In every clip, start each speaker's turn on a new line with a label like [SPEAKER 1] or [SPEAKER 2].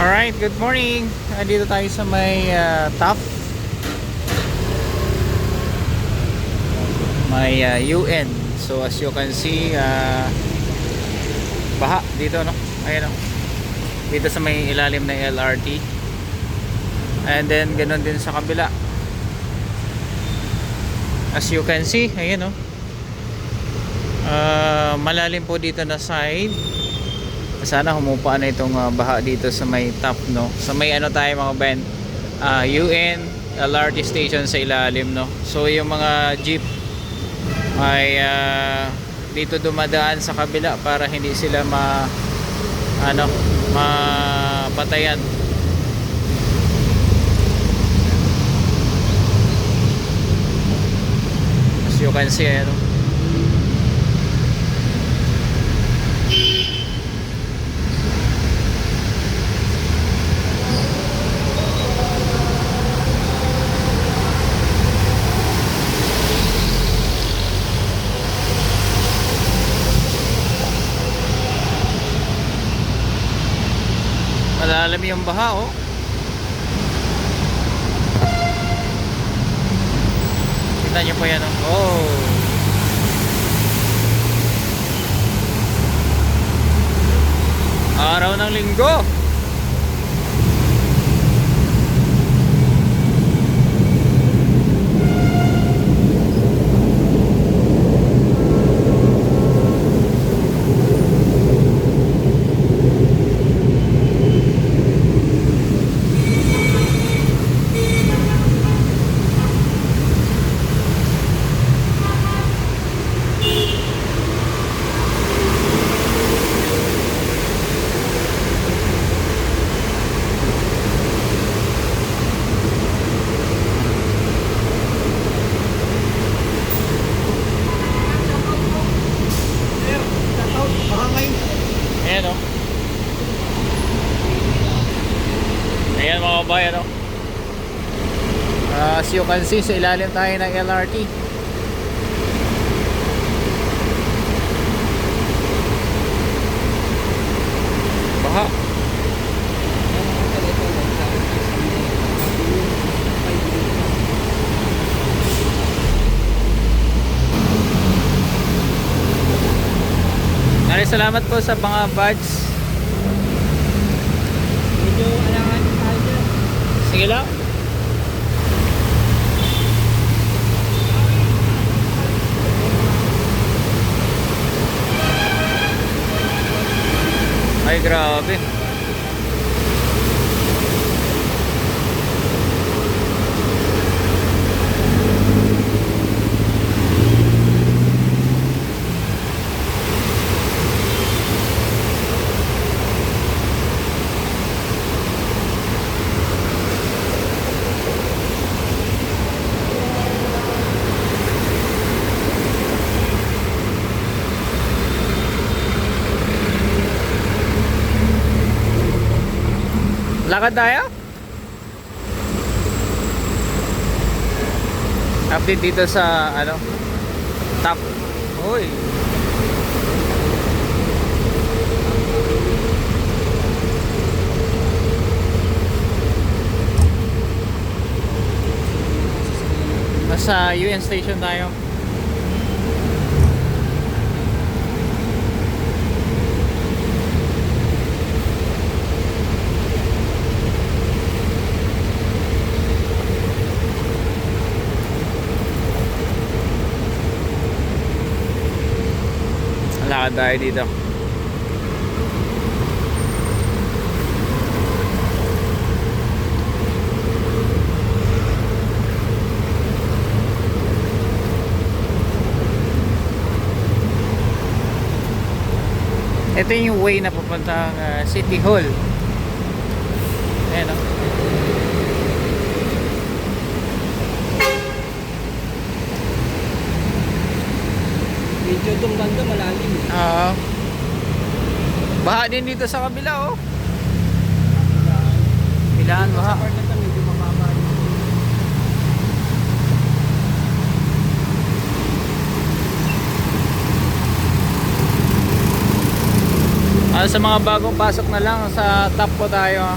[SPEAKER 1] Alright, good morning. Dito tayo sa may TAF. May UN. So as you can see, baha dito, no? Ayan, no? Dito sa may ilalim ng LRT. And then ganun din sa kabila. As you can see, ayan, no? Malalim po dito na side. Sana humupa na itong baha dito sa may top, no? Sa may ano tayo mga ben, UN LRT station sa ilalim, no? So yung mga jeep ay dito dumadaan sa kabila para hindi sila mapatayan. As you can see, ano? Malalim yung baha, oh. Kita nyo po yan, oh. Oh. Araw ng linggo. Ayan, oh. Ayan mga kabayan, oh. As you can see, sa ilalim tayo ng LRT. Baha. Salamat po sa mga badge.
[SPEAKER 2] Medyo alangan tayo dyan.
[SPEAKER 1] Sige lang. Ay, grabe. Lakad tayo? Update dito sa ano? Top. Uy. Nasa UN station tayo. Lakad tayo dito. Ito yung way na papuntang City Hall. Ayan, oh.
[SPEAKER 2] Medyo itong banda malalim.
[SPEAKER 1] Oo. Baha din dito sa kabila, oh. Bilahan baha.
[SPEAKER 2] Sa part na ito, medyo mababa.
[SPEAKER 1] Sa mga bagong pasok na lang, sa top po tayo.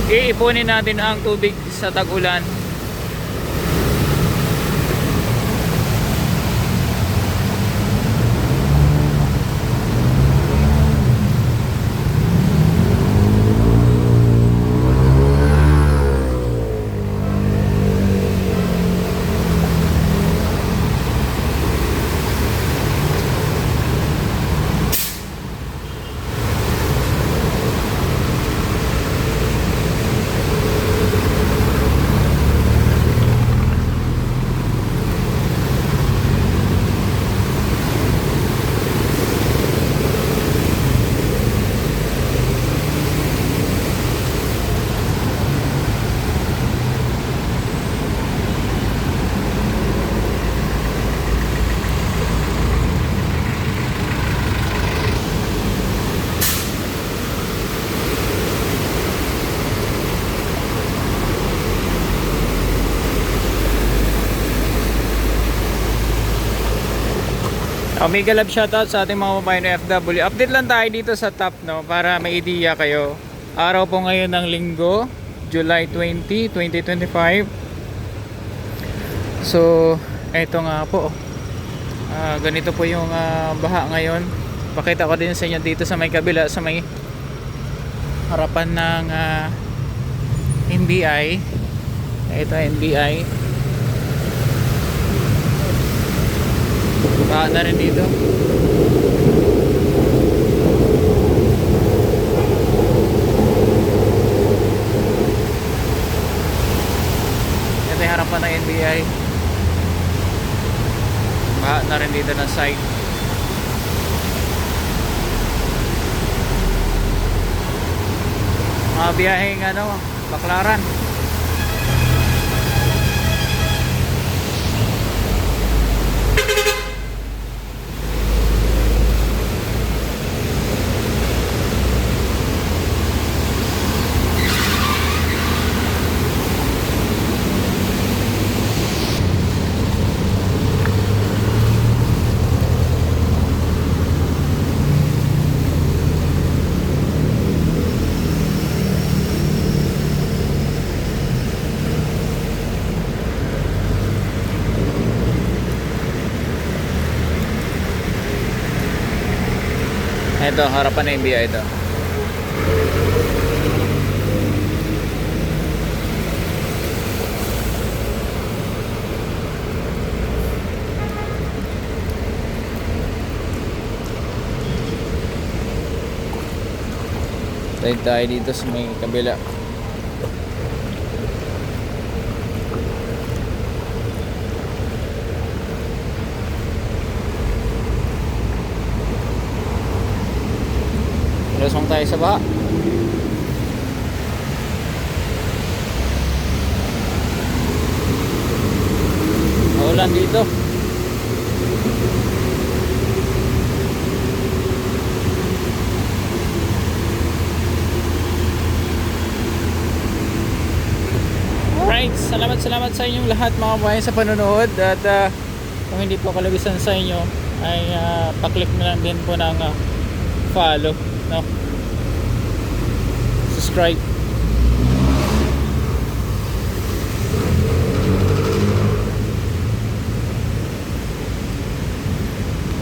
[SPEAKER 1] Iipunin natin ang tubig sa tag-ulan. Mega love shoutout sa ating mga kababayan na FW. Update lang tayo dito sa top, no, para may idea kayo. Araw po ngayon ng linggo, July 20, 2025. So, eto nga po. Ganito po yung baha ngayon. Pakita ko din sa inyo dito sa may kabila, sa may harapan ng NBI. Ito NBI. Baha na rin dito. Ito yung harapan ng NBI. Baha na rin dito ng side. Mga biyaheng Baclaran. Ito, harapan na yung NBI ito. Tayo dito sa may kabila. Lusong tayo sa baha. Maulan dito. Alright, salamat sa inyong lahat mga kabayan sa panonood. At kung hindi po kalabisan sa inyo ay pa-click na lang din po ng follow, no? Subscribe.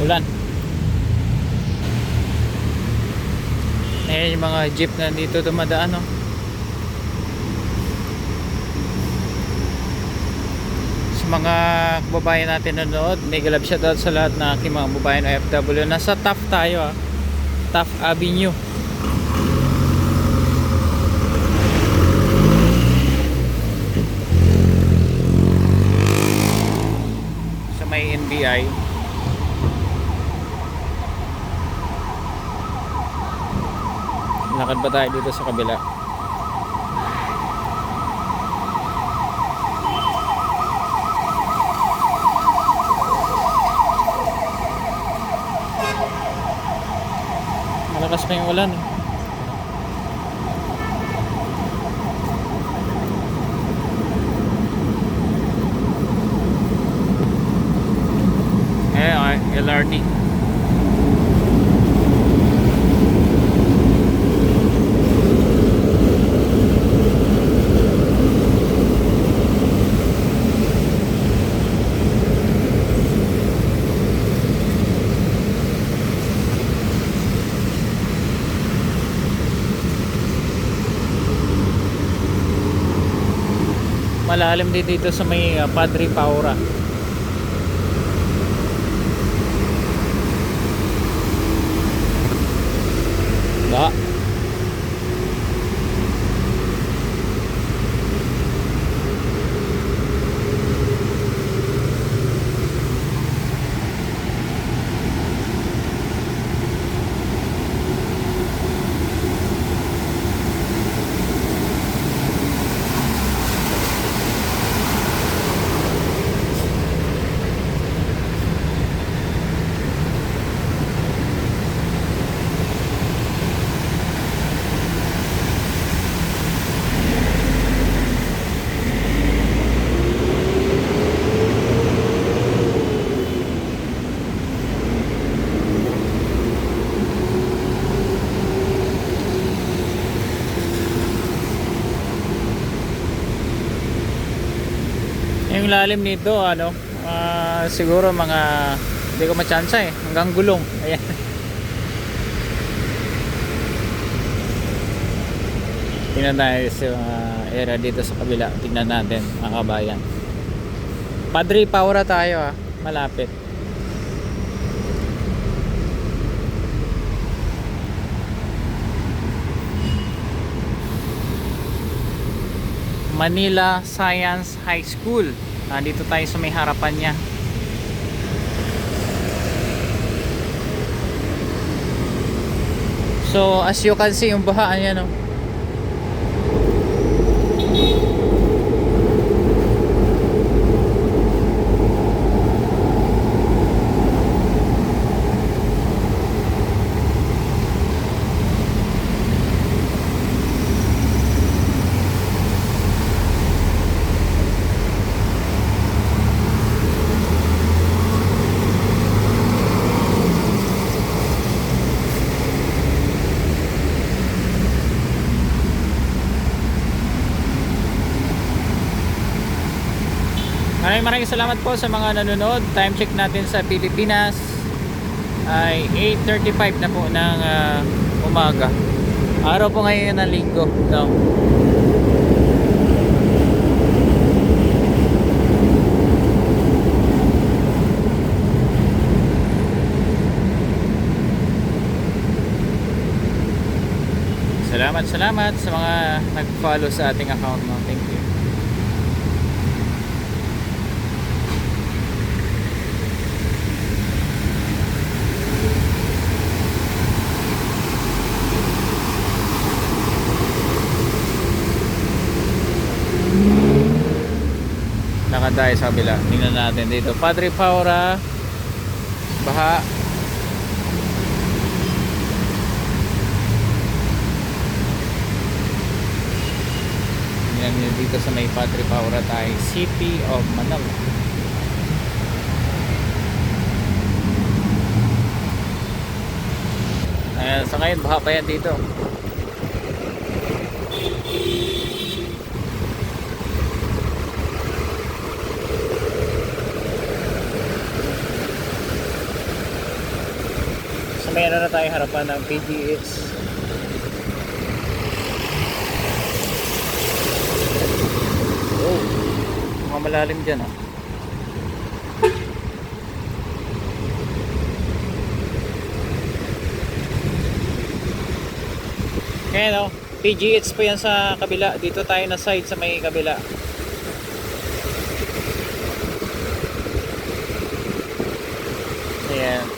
[SPEAKER 1] Ulan. Ayan yung mga jeep na dito dumadaan, no? Sa mga kababayan natin nanonood, mega love shoutout sa lahat na aking mga kababayan OFW. Nasa Taft tayo, Taft Avenue. Sa may NBI. Lakad ba tayo dito sa kabila? Malakas pa yung ulan, eh. Okay, LRT. malalim din dito sa may Padre Paura. Ba? Yung lalim nito ano, siguro mga hindi ko matsansa eh, hanggang gulong. Ayan. Tingnan tayo sa area dito sa kabila. Tingnan natin mga kabayan. Padre Paura tayo malapit. Manila Science High School. Dito tayo sa may harapan niya. So as you can see, yung bahaan niya, no? Maraming salamat po sa mga nanonood. Time check natin sa Pilipinas ay 8:35 na po ng umaga. Araw po ngayon ng linggo, no? Salamat sa mga nag-follow sa ating account, no? Thank you. Lakad tayo sa kabila. Tingnan natin dito. Padre Paura, baha. Tingnan nyo dito sa may Padre Paura tayo. City of Manila. Ayan, sa ngayon baha pa yan dito. May ano na tayo harapan ng PGH. Oh, mga malalim dyan ah. Kaya no, PGH po yan sa kabila. Dito tayo na side sa may kabila. Ayan.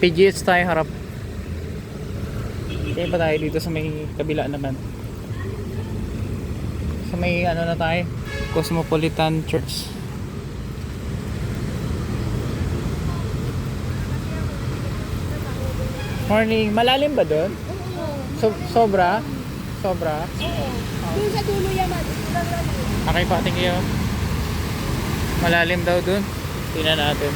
[SPEAKER 1] PGH tayo harap. Kaya pa tayo dito sa may kabila naman. Sa may ano na tayo, Cosmopolitan Church. Morning, malalim ba doon? Sobra? Sobra?
[SPEAKER 3] Doon sa dulo yaman.
[SPEAKER 1] Okay pa, tingin kayo. Malalim daw doon. Tingnan natin.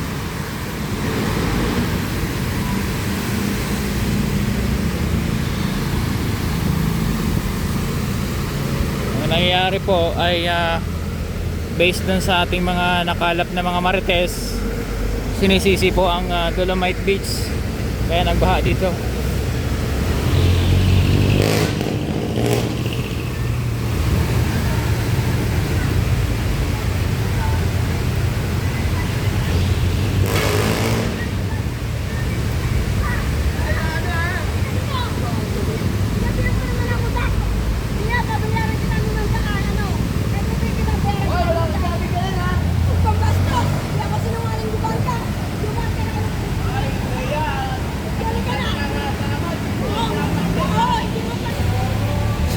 [SPEAKER 1] Ang nangyayari po ay based dun sa ating mga nakalap na mga marites, sinisisi po ang Dolomite Beach. Kaya nagbaha dito.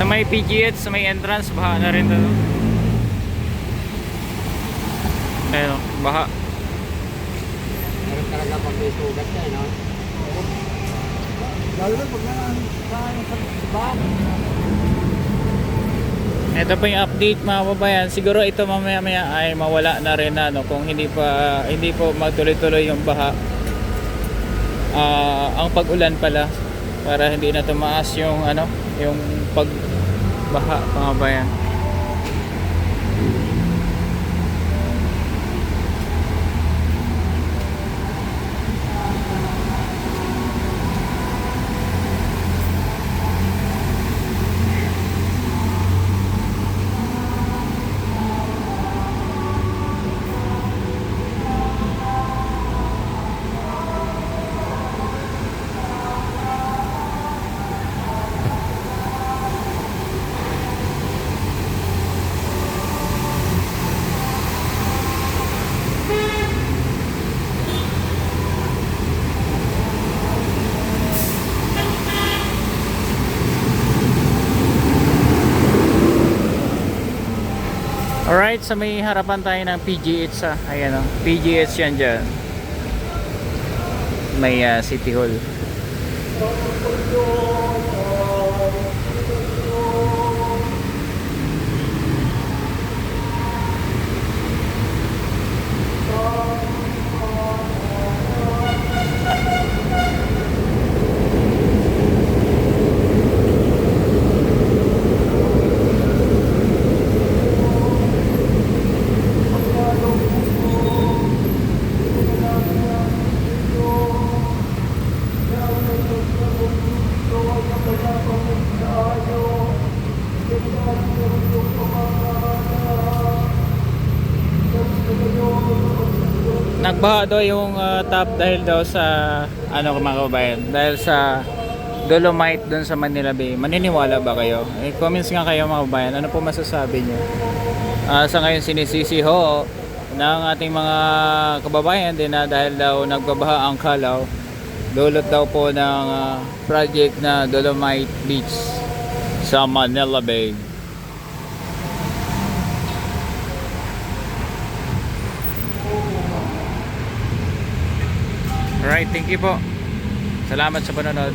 [SPEAKER 1] Sa may PGH, sa may entrance, baha na rin doon. Ayun, baha.
[SPEAKER 2] Meron talaga pag may sugat yan, no? Lalo na pag sa bahan.
[SPEAKER 1] Ito po yung update mga kababayan. Siguro ito mamaya-maya ay mawala na rin na, no? Kung hindi po magtuloy-tuloy yung baha. Ang pag-ulan pala, para hindi na tumaas yung ano, yung pagbaha mga kababayan. Alright, sa may harapan tayo ng PGH sa, ayan o, PGH yan dyan. May City Hall. Nagbaha daw yung top dahil daw sa ano mga kababayan, dahil sa Dolomite doon sa Manila Bay. Maniniwala ba kayo? Comments nga kayo mga kababayan, ano po masasabi nyo? Sa ngayon sinisisi ho ng ating mga kababayan din na dahil daw nagbabaha ang Calaw, dulot daw po ng project na Dolomite Beach sa Manila Bay. Alright, thank you po. Salamat sa panonood.